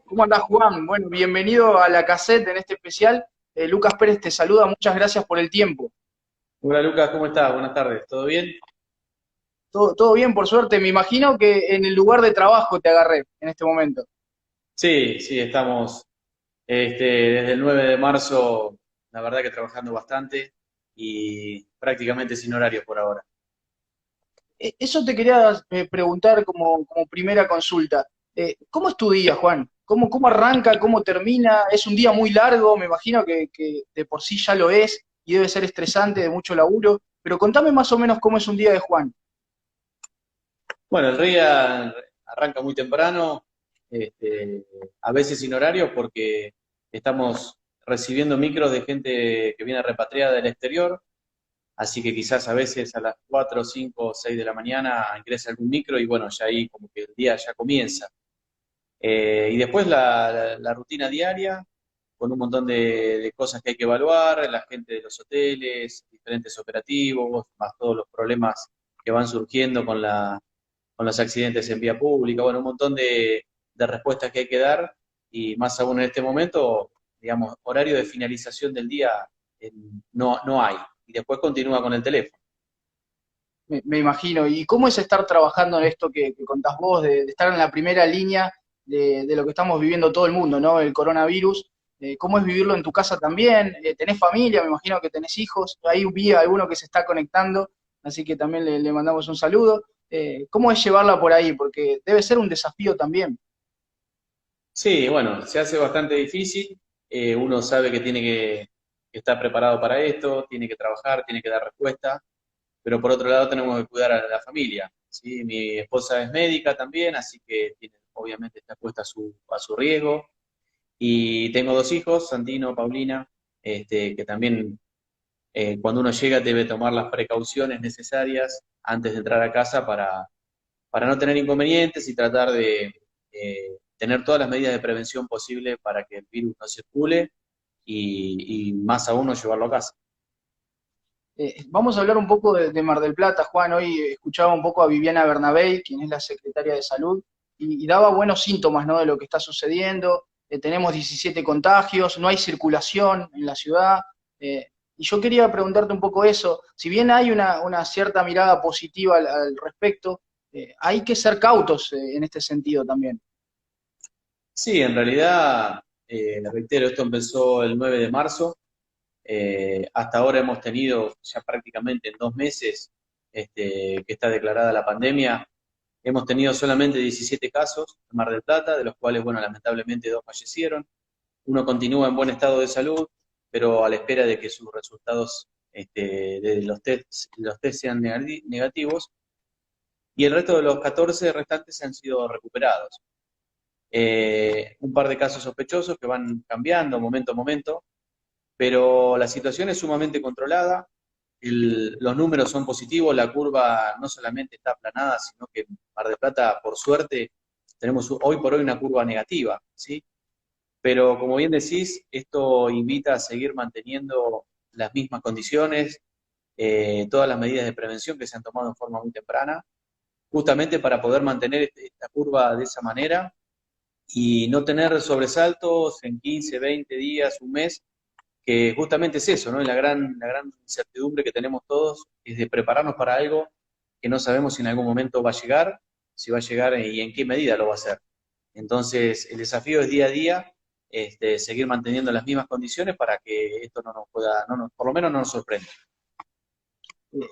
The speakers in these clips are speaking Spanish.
¿Cómo andás, Juan? Bueno, bienvenido a la cassette en este especial. Lucas Pérez te saluda, muchas gracias por el tiempo. Hola Lucas, ¿cómo estás? Buenas tardes, ¿todo bien? Todo bien, por suerte. Me imagino que en el lugar de trabajo te agarré en este momento. Sí, sí, estamos desde el 9 de marzo, la verdad que trabajando bastante y prácticamente sin horario por ahora. Eso te quería preguntar como primera consulta. ¿Cómo es tu día, Juan? ¿Cómo arranca? ¿Cómo termina? Es un día muy largo, me imagino que de por sí ya lo es y debe ser estresante, de mucho laburo. Pero contame más o menos cómo es un día de Juan. Bueno, el día arranca muy temprano, este, a veces sin horario porque estamos recibiendo micros de gente que viene repatriada del exterior, así que quizás a veces a las 4, 5, 6 de la mañana ingresa algún micro y bueno, ya ahí como que el día ya comienza. Y después la rutina diaria, con un montón de cosas que hay que evaluar, la gente de los hoteles, diferentes operativos, más todos los problemas que van surgiendo con los accidentes en vía pública, bueno, un montón de respuestas que hay que dar, y más aún en este momento, digamos, horario de finalización del día no hay. Y después continúa con el teléfono. Me imagino. ¿Y cómo es estar trabajando en esto que contás vos, de estar en la primera línea de lo que estamos viviendo todo el mundo, ¿no? El coronavirus. ¿Cómo es vivirlo en tu casa también? ¿Tenés familia? Me imagino que tenés hijos. Ahí vi a alguno que se está conectando, así que también le mandamos un saludo. ¿Cómo es llevarla por ahí? Porque debe ser un desafío también. Sí, bueno, se hace bastante difícil. Uno sabe que tiene que estar preparado para esto, tiene que trabajar, tiene que dar respuesta, pero por otro lado tenemos que cuidar a la familia, ¿sí? Mi esposa es médica también, así que obviamente está expuesta a su riesgo. Y tengo dos hijos, Santino, Paulina, que también cuando uno llega debe tomar las precauciones necesarias antes de entrar a casa para no tener inconvenientes y tratar de tener todas las medidas de prevención posible para que el virus no circule y más aún no llevarlo a casa. Vamos a hablar un poco de Mar del Plata, Juan. Hoy escuchaba un poco a Viviana Bernabé, quien es la secretaria de Salud, y daba buenos síntomas, ¿no? De lo que está sucediendo. Tenemos 17 contagios, no hay circulación en la ciudad. Y yo quería preguntarte un poco eso. Si bien hay una cierta mirada positiva al respecto, hay que ser cautos en este sentido también. Sí, en realidad, reitero, esto empezó el 9 de marzo. Hasta ahora hemos tenido ya prácticamente en 2 meses que está declarada la pandemia, hemos tenido solamente 17 casos en Mar del Plata, de los cuales, bueno, lamentablemente dos fallecieron. Uno continúa en buen estado de salud, pero a la espera de que sus resultados de los test sean negativos, y el resto de los 14 restantes han sido recuperados. Un par de casos sospechosos que van cambiando momento a momento, pero la situación es sumamente controlada, los números son positivos, la curva no solamente está aplanada, sino que en Mar del Plata, por suerte, tenemos hoy por hoy una curva negativa, ¿sí? Pero como bien decís, esto invita a seguir manteniendo las mismas condiciones, todas las medidas de prevención que se han tomado en forma muy temprana, justamente para poder mantener esta curva de esa manera y no tener sobresaltos en 15, 20 días, un mes, que justamente es eso, ¿no? La gran incertidumbre que tenemos todos es de prepararnos para algo que no sabemos si en algún momento va a llegar, si va a llegar y en qué medida lo va a hacer. Entonces, el desafío es día a día, seguir manteniendo las mismas condiciones para que esto no nos pueda, por lo menos no nos sorprenda.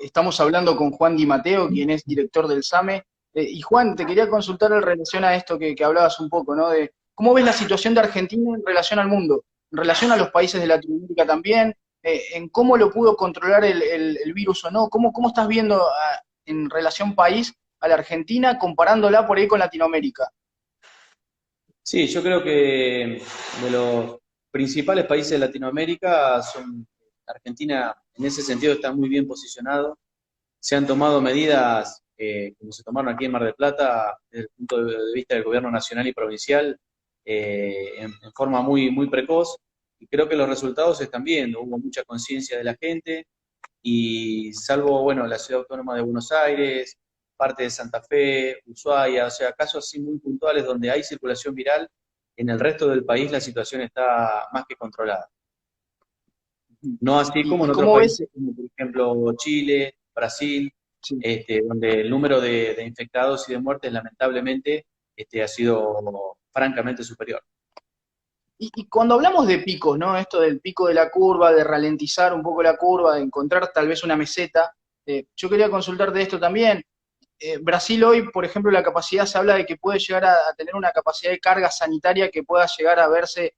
Estamos hablando con Juan Di Mateo, quien es director del SAME. Y Juan, te quería consultar en relación a esto que hablabas un poco, ¿no? De cómo ves la situación de Argentina en relación al mundo, en relación a los países de Latinoamérica también, en cómo lo pudo controlar el virus o no. ¿Cómo estás viendo en relación país a la Argentina comparándola por ahí con Latinoamérica? Sí, yo creo que de los principales países de Latinoamérica son Argentina, en ese sentido está muy bien posicionado. Se han tomado medidas como se tomaron aquí en Mar del Plata desde el punto de vista del gobierno nacional y provincial en forma muy precoz, y creo que los resultados se están viendo. Hubo mucha conciencia de la gente y salvo, bueno, la Ciudad Autónoma de Buenos Aires, parte de Santa Fe, Ushuaia, o sea, casos así muy puntuales donde hay circulación viral, en el resto del país la situación está más que controlada. No así como Y en otros cómo ves? países, como por ejemplo Chile, Brasil, Sí. donde el número de infectados y de muertes lamentablemente ha sido francamente superior. Y cuando hablamos de picos, ¿no? Esto del pico de la curva, de ralentizar un poco la curva, de encontrar tal vez una meseta, yo quería consultarte de esto también. Brasil hoy, por ejemplo, la capacidad se habla de que puede llegar a tener una capacidad de carga sanitaria que pueda llegar a verse,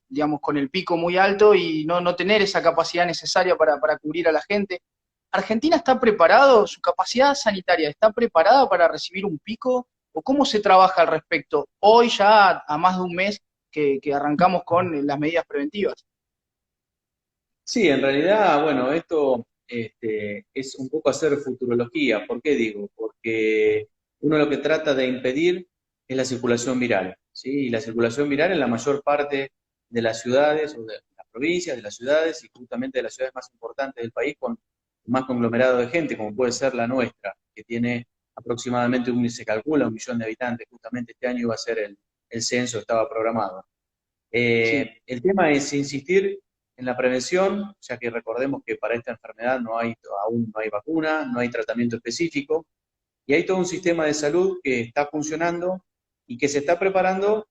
digamos, con el pico muy alto y no tener esa capacidad necesaria para cubrir a la gente. ¿Argentina está preparado? ¿Su capacidad sanitaria está preparada para recibir un pico? ¿O cómo se trabaja al respecto? Hoy ya a más de un mes que arrancamos con las medidas preventivas. Sí, en realidad, bueno, esto es un poco hacer futurología. ¿Por qué digo? Porque uno lo que trata de impedir es la circulación viral, ¿sí? Y la circulación viral en la mayor parte de las ciudades, o de las provincias, de las ciudades, y justamente de las ciudades más importantes del país, con más conglomerado de gente, como puede ser la nuestra, que tiene aproximadamente, se calcula, 1 millón de habitantes. Justamente este año iba a ser el censo, estaba programado. Sí. El tema es insistir en la prevención, ya que recordemos que para esta enfermedad aún no hay vacuna, no hay tratamiento específico, y hay todo un sistema de salud que está funcionando y que se está preparando,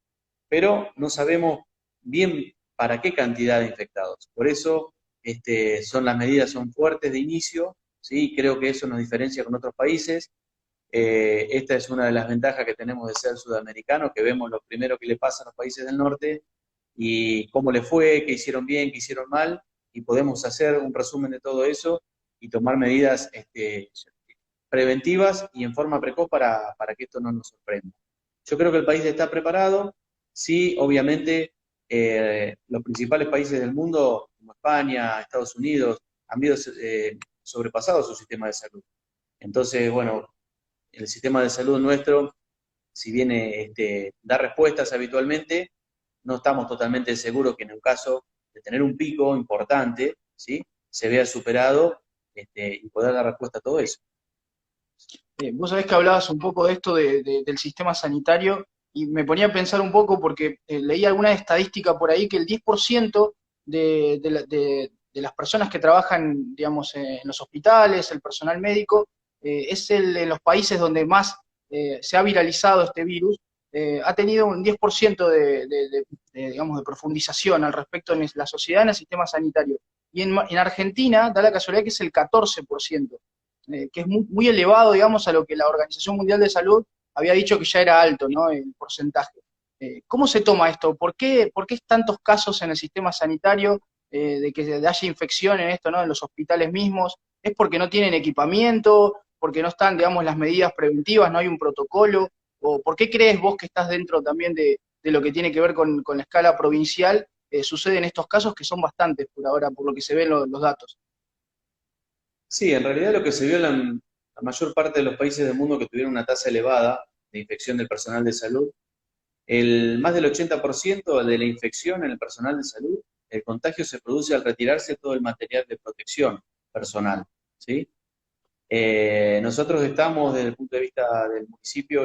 pero no sabemos bien para qué cantidad de infectados. Por eso las medidas son fuertes de inicio, ¿sí? Creo que eso nos diferencia con otros países. Esta es una de las ventajas que tenemos de ser sudamericanos, que vemos lo primero que le pasa a los países del norte y cómo le fue, qué hicieron bien, qué hicieron mal, y podemos hacer un resumen de todo eso y tomar medidas preventivas y en forma precoz para que esto no nos sorprenda. Yo creo que el país está preparado, sí, obviamente los principales países del mundo, como España, Estados Unidos, han sobrepasado su sistema de salud. Entonces, bueno, el sistema de salud nuestro, si bien da respuestas habitualmente, no estamos totalmente seguros que en un caso de tener un pico importante, ¿sí? Se vea superado y poder dar respuesta a todo eso. Vos sabés que hablabas un poco de esto del sistema sanitario y me ponía a pensar un poco porque leí alguna estadística por ahí que el 10% de las personas que trabajan, digamos, en los hospitales, el personal médico, es en los países donde más se ha viralizado este virus, ha tenido un 10% digamos, de profundización al respecto en la sociedad, en el sistema sanitario. Y en Argentina da la casualidad que es el 14%, que es muy elevado, digamos, a lo que la Organización Mundial de Salud había dicho que ya era alto, ¿no? El porcentaje. ¿Cómo se toma esto? ¿Por qué tantos casos en el sistema sanitario de que haya infección en esto, ¿no? En los hospitales mismos? ¿Es porque no tienen equipamiento? ¿Porque no están, digamos, las medidas preventivas? ¿No hay un protocolo? ¿O por qué crees vos que estás dentro también de lo que tiene que ver con la escala provincial? Suceden estos casos que son bastantes por ahora, por lo que se ven los datos. Sí, en realidad lo que se vio en la mayor parte de los países del mundo que tuvieron una tasa elevada de infección del personal de salud, más del 80% de la infección en el personal de salud, el contagio se produce al retirarse todo el material de protección personal, ¿sí? Nosotros estamos desde el punto de vista del municipio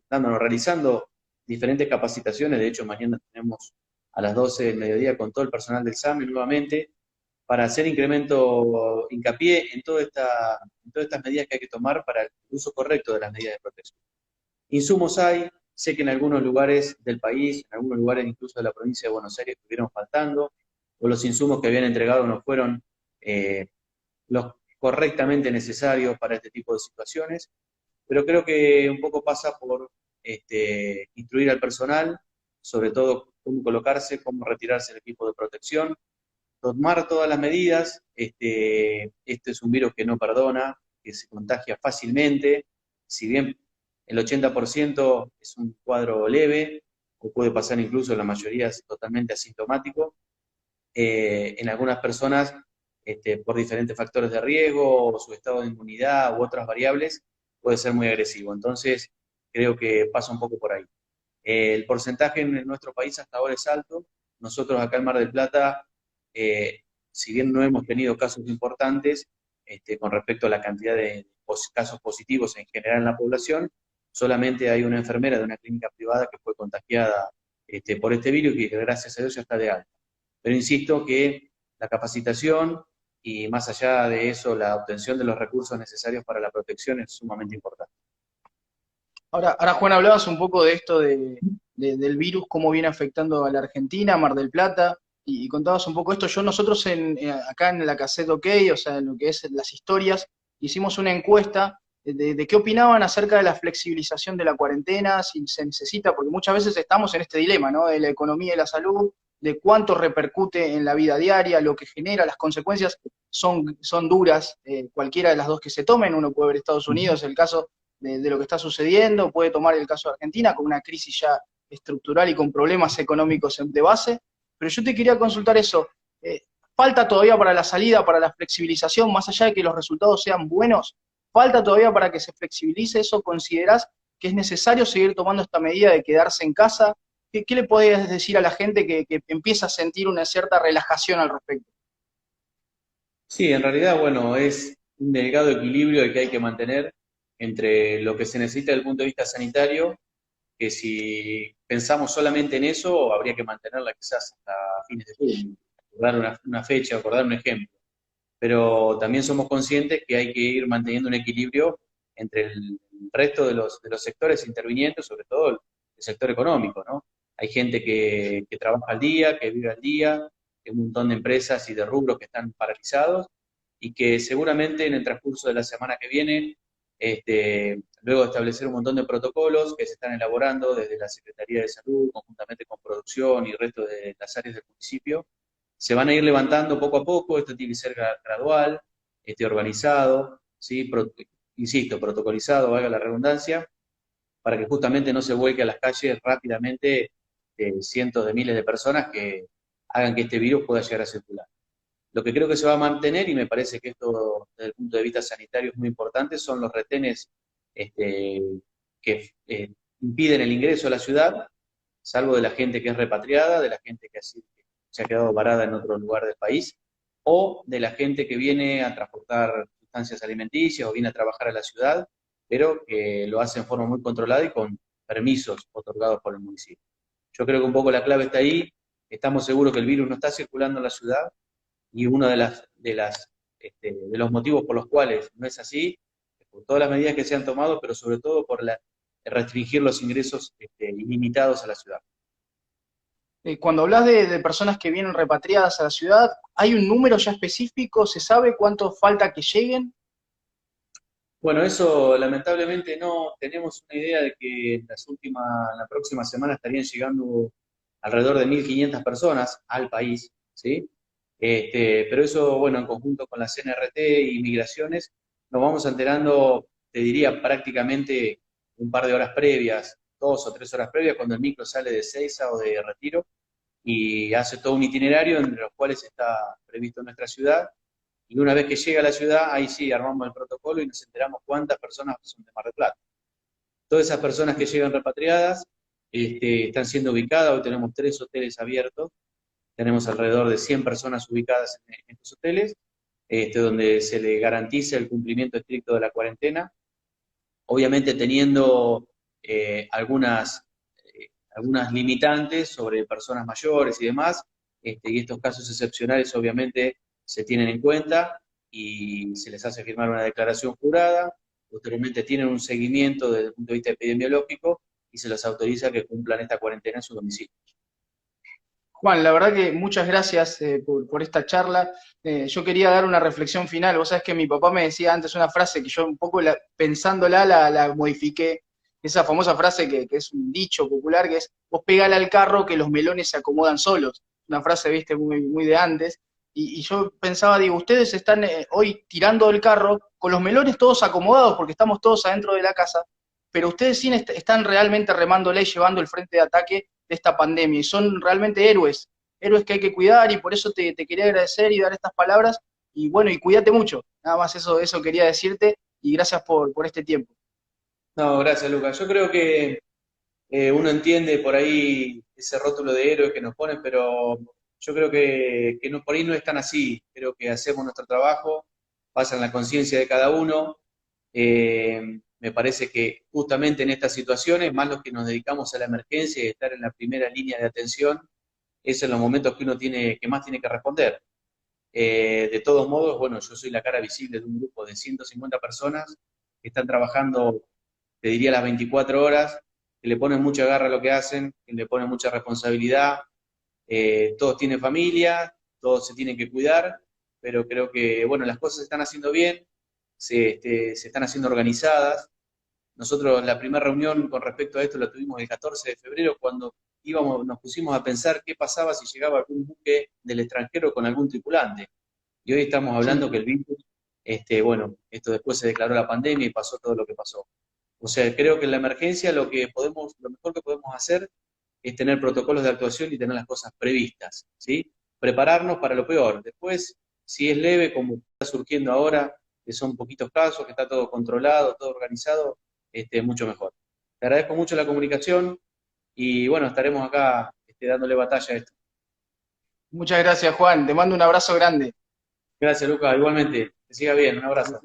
realizando diferentes capacitaciones. De hecho, mañana tenemos a las 12 del mediodía con todo el personal del SAMI nuevamente para hacer hincapié en todas estas medidas que hay que tomar para el uso correcto de las medidas de protección. Insumos hay, sé que en algunos lugares del país, en algunos lugares incluso de la provincia de Buenos Aires estuvieron faltando, o los insumos que habían entregado no fueron eh, los correctamente necesarios para este tipo de situaciones, pero creo que un poco pasa por instruir al personal, sobre todo cómo colocarse, cómo retirarse el equipo de protección, tomar todas las medidas. Este es un virus que no perdona, que se contagia fácilmente, si bien el 80% es un cuadro leve, o puede pasar incluso la mayoría es totalmente asintomático, en algunas personas, por diferentes factores de riesgo, o su estado de inmunidad u otras variables, puede ser muy agresivo. Entonces, creo que pasa un poco por ahí. El porcentaje en nuestro país hasta ahora es alto. Nosotros acá en Mar del Plata, si bien no hemos tenido casos importantes con respecto a la cantidad de casos positivos en general en la población, solamente hay una enfermera de una clínica privada que fue contagiada por este virus y que gracias a Dios ya está de alta. Pero insisto que la capacitación y más allá de eso, la obtención de los recursos necesarios para la protección es sumamente importante. Ahora, Juan, hablabas un poco de esto del virus, cómo viene afectando a la Argentina, a Mar del Plata, y contabas un poco esto. Nosotros acá en la cassette OK, o sea, en lo que es las historias, hicimos una encuesta de qué opinaban acerca de la flexibilización de la cuarentena, si se necesita, porque muchas veces estamos en este dilema, ¿no? De la economía y la salud, de cuánto repercute en la vida diaria, lo que genera, las consecuencias son duras, cualquiera de las dos que se tomen. Uno puede ver Estados Unidos, el caso de lo que está sucediendo, puede tomar el caso de Argentina con una crisis ya estructural y con problemas económicos de base, pero yo te quería consultar eso. ¿Falta todavía para la salida, para la flexibilización, más allá de que los resultados sean buenos? ¿Falta todavía para que se flexibilice eso? ¿Considerás que es necesario seguir tomando esta medida de quedarse en casa? ¿Qué le podés decir a la gente que empieza a sentir una cierta relajación al respecto? Sí, en realidad, bueno, es un delicado equilibrio el que hay que mantener entre lo que se necesita desde el punto de vista sanitario, que si pensamos solamente en eso, habría que mantenerla quizás hasta fines de junio, acordar una fecha, acordar un ejemplo. Pero también somos conscientes que hay que ir manteniendo un equilibrio entre el resto de los sectores intervinientes, sobre todo el sector económico, ¿no? Hay gente que trabaja al día, que vive al día, hay un montón de empresas y de rubros que están paralizados y que seguramente en el transcurso de la semana que viene, luego de establecer un montón de protocolos que se están elaborando desde la Secretaría de Salud, conjuntamente con producción y el resto de las áreas del municipio, se van a ir levantando poco a poco. Esto tiene que ser gradual, organizado, ¿sí? Insisto, protocolizado, valga la redundancia, para que justamente no se vuelque a las calles rápidamente cientos de miles de personas que hagan que este virus pueda llegar a circular. Lo que creo que se va a mantener, y me parece que esto desde el punto de vista sanitario es muy importante, son los retenes este, que impiden el ingreso a la ciudad, salvo de la gente que es repatriada, de la gente que se ha quedado varada en otro lugar del país, o de la gente que viene a transportar sustancias alimenticias o viene a trabajar a la ciudad, pero que lo hace en forma muy controlada y con permisos otorgados por el municipio. Yo creo que un poco la clave está ahí. Estamos seguros que el virus no está circulando en la ciudad y uno de los motivos por los cuales no es así es por todas las medidas que se han tomado, pero sobre todo por restringir los ingresos ilimitados a la ciudad. Cuando hablas de personas que vienen repatriadas a la ciudad, ¿hay un número ya específico? ¿Se sabe cuánto falta que lleguen? Bueno, eso lamentablemente no tenemos una idea de que la próxima semana estarían llegando alrededor de 1.500 personas al país, ¿sí? Pero eso, bueno, en conjunto con la CNRT y Migraciones, nos vamos enterando, te diría, prácticamente un par de horas previas, 2 o 3 horas previas, cuando el micro sale de Seiza o de Retiro y hace todo un itinerario entre los cuales está previsto nuestra ciudad. Y una vez que llega a la ciudad, ahí sí armamos el protocolo y nos enteramos cuántas personas son de Mar del Plata. Todas esas personas que llegan repatriadas están siendo ubicadas. Hoy tenemos 3 hoteles abiertos. Tenemos alrededor de 100 personas ubicadas en estos hoteles, donde se le garantiza el cumplimiento estricto de la cuarentena. Obviamente teniendo algunas limitantes sobre personas mayores y demás, y estos casos excepcionales obviamente se tienen en cuenta y se les hace firmar una declaración jurada. Posteriormente tienen un seguimiento desde el punto de vista epidemiológico y se les autoriza a que cumplan esta cuarentena en su domicilio. Juan, la verdad que muchas gracias por esta charla. Yo quería dar una reflexión final. Vos sabés que mi papá me decía antes una frase que yo un poco pensándola la modifiqué. Esa famosa frase que es un dicho popular, que es: vos pegale al carro que los melones se acomodan solos. Una frase, viste, muy de antes. Y yo pensaba, digo, ustedes están hoy tirando el carro con los melones todos acomodados porque estamos todos adentro de la casa, pero ustedes sí están realmente remándole y llevando el frente de ataque de esta pandemia, y son realmente héroes, héroes que hay que cuidar, y por eso te quería agradecer y dar estas palabras, y bueno, y cuídate mucho, nada más eso quería decirte, y gracias por este tiempo. No, gracias Lucas. Yo creo que uno entiende por ahí ese rótulo de héroe que nos ponen, pero yo creo que no, por ahí no es tan así. Creo que hacemos nuestro trabajo, pasa en la conciencia de cada uno. Me parece que justamente en estas situaciones, más los que nos dedicamos a la emergencia y estar en la primera línea de atención, esos son los momentos que uno que más tiene que responder. De todos modos, bueno, yo soy la cara visible de un grupo de 150 personas que están trabajando, te diría, las 24 horas, que le ponen mucha garra a lo que hacen, que le ponen mucha responsabilidad. Todos tienen familia, todos se tienen que cuidar, pero creo que, bueno, las cosas se están haciendo bien, se están haciendo organizadas. Nosotros la primera reunión con respecto a esto la tuvimos el 14 de febrero, cuando nos pusimos a pensar qué pasaba si llegaba algún buque del extranjero con algún tripulante. Y hoy estamos hablando Sí. que el virus, bueno, esto después se declaró la pandemia y pasó todo lo que pasó. O sea, creo que en la emergencia lo mejor que podemos hacer es tener protocolos de actuación y tener las cosas previstas, ¿sí? Prepararnos para lo peor. Después, si es leve, como está surgiendo ahora, que son poquitos casos, que está todo controlado, todo organizado, mucho mejor. Te agradezco mucho la comunicación y bueno, estaremos acá dándole batalla a esto. Muchas gracias, Juan. Te mando un abrazo grande. Gracias, Lucas. Igualmente, que siga bien. Un abrazo.